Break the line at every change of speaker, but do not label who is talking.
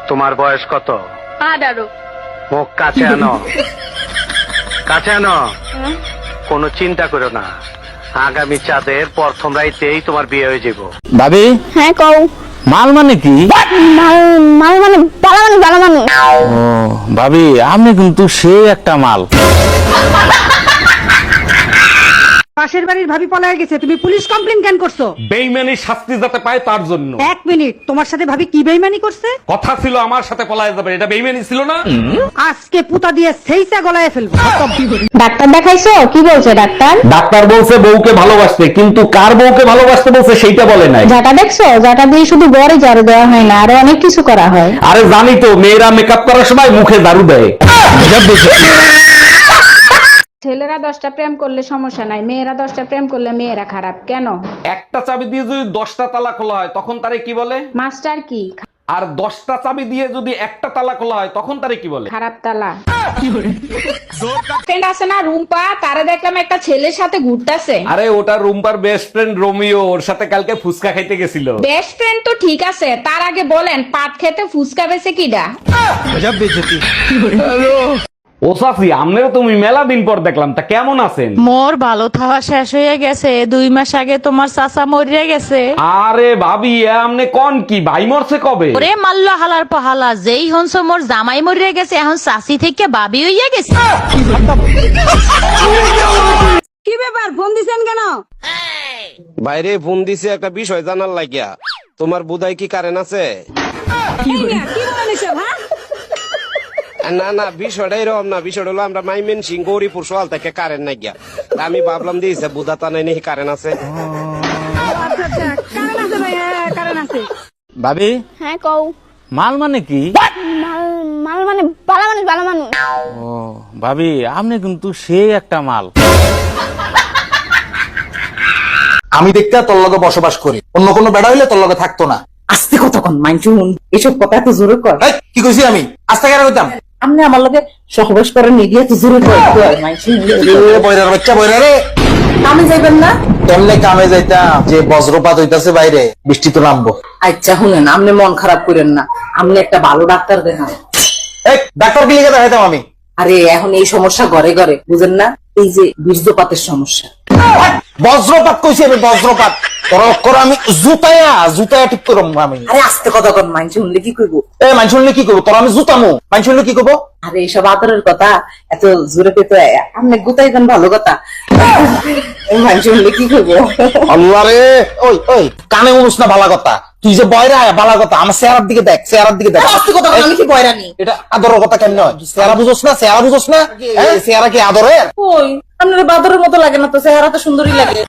তোমার বয়স কত?
18।
মুখ কাছে আনো, কাছে আনো। কোনো চিন্তা করো না, আগামী চাঁদের প্রথম রাইতেই তোমার বিয়ে হয়ে যাব।
ভাবি,
হ্যাঁ কও।
মাল মানে কি?
মাল মাল মানে বালা মানুষ।
ও ভাবি, আপনি কিন্তু সে একটা মাল।
পাশের বাড়ির ভাবি পলায় গেছে, তুমি পুলিশ কমপ্লেন কেন করছো?
বেইমানির শাস্তি যাতে পায় তার জন্য।
এক মিনিট, তোমার সাথে ভাবি কি বেইমানি করছে?
কথা ছিল আমার সাথে পলায় যাবে, এটা বেইমানি ছিল না?
আজকে পুতা দিয়ে সেইটা গলায় ফেলবো।
ডাক্তার দেখাইছো? কি বলছে ডাক্তার?
ডাক্তার বলছে বউকে ভালোবাসতে, কিন্তু কার বউকে ভালোবাসতে বলছে সেইটা বলে নাই।
যাটা দেখছো? যাটা দিয়ে শুধু গড়ে ঝাড়ু দেওয়া হয় না, আরো অনেক কিছু করা হয়।
আরে জানি তো, মেয়েরা মেকআপ করার সময় মুখে দারু দেয়।
ছেলেরা 10টা প্রেম করলে সমস্যা নাই, মেয়েরা 10টা প্রেম করলে মেয়েরা খারাপ কেন?
একটা চাবি দিয়ে যদি 10টা তালা খোলা হয় তখন তারে কি বলে?
মাস্টার কি?
আর 10টা চাবি দিয়ে যদি একটা তালা খোলা হয় তখন তারে কি বলে?
খারাপ তালা। ফ্রেন্ড আছে না রুম্পা, তারে দেখলাম একটা ছেলের সাথে ঘুরতেছে।
আরে ওটা রুম্পার বেস্ট ফ্রেন্ড রোমিও, ওর সাথে কালকে ফুচকা খাইতে গেছিল।
বেস্ট ফ্রেন্ড তো ঠিক আছে, তার আগে বলেন পাট খেতে ফুসকা বেছে কিডা?
ও সাফি, আমনেরও তুমি মেলা দিন পর দেখলাম, তা কেমন আছেন?
মোর ভালো থাওয়া শেষ হয়ে গেছে, 2 মাস আগে তোমার চাচা মরিয়া গেছে।
আরে ভাবি, আমনে কোন কি ভাই মরছে কবে?
ওরে মাল্লা হালার পাহালা, যেই হনস মোর জামাই মরিয়া গেছে, এখন চাচি থেকে বাবি হইয়া গেছে।
কি ব্যাপার, ফোন দিছেন কেন?
বাইরে ফোন দিছে একটা বিষয় জানার লাগিয়া। তোমার বুধাই কি কারেন্ট আছে?
কি বলেন এসব, হ্যাঁ?
না না, বিষয়টা এরকম না। বিষয়টা হলো আমরা মাইমেন সিং গৌরীপুর সোয়াল থেকে কারেন্ট নাই গিয়া, আমি ভাবলাম দিয়েছে বুধা টানাই নাকি কারেন্ট আছে।
আচ্ছা আচ্ছা, কারণ আছে ভাই, হ্যাঁ কারণ আছে।
ভাবি,
হ্যাঁ কও।
মাল মানে কি?
মাল মানে বালা মানুষ।
ও ভাবি, আপনি কিন্তু সে একটা মাল।
আমি দেখতে তোর লগে বসবাস করি, অন্য কোনো বেড়া হইলে তোর লগে থাকতো না।
আস্তে কতক্ষণ মাইনচুন, এসব কথা এত জোরে কর।
এই, কি কইছি আমি? আস্তে কেন কইতাম?
আপনি আমার লগে সহবাস করেন নিয়ে এত জোরে কর মাইনচুন।
বয়রার বাচ্চা, বয়রা রে।
আমি যাইবেন না?
এমনি কামে যাইতাম, যে বজ্রপাত হইতাছে বাইরে, বৃষ্টি তো নামবো।
আচ্ছা শুনেন, আপনি মন খারাপ করেন না, আপনি একটা ভালো ডাক্তার দেখান।
এই ডাক্তার কি লিখে দেখাইতাম আমি?
আরে এখন এই সমস্যা ঘরে ঘরে, বুঝেন না? এই যে বীর্যপাতের সমস্যা।
বজ্রপাত কইছি আমি, বজ্রপাত। তোর অক্ষর আমি জুতায়া ঠিক করম আমি।
আরে আস্তে কতক্ষণ, মাইন শুনলে কি কইব?
এ মানুষ শুনলে কি করবো? তোর আমি জুতামু, মানুষ শুনলে কি করবো?
আরে এইসব আদরের কথা এত জোরে পেতে আপনি গুতাইবেন, ভালো কথা। মাইন শুনলে কি কইব?
আল্লাহ রে, ওই ওই কানে উনুস না ভালা কথা। তুই যে বয়রা ভালা কথা, আমার চেহারার দিকে দেখ, চেহারার দিকে দেখ।
আস্তে কতক্ষণ, আমি কি বয়রানি?
এটা আদরের কথা কেন নয়? চেহারা বুঝোস না, চেহারা বুঝোস না? চেহারা কি আদরের?
ওই আপনার বাদরের মতো লাগে না তো, চেহারা তো সুন্দরই লাগে।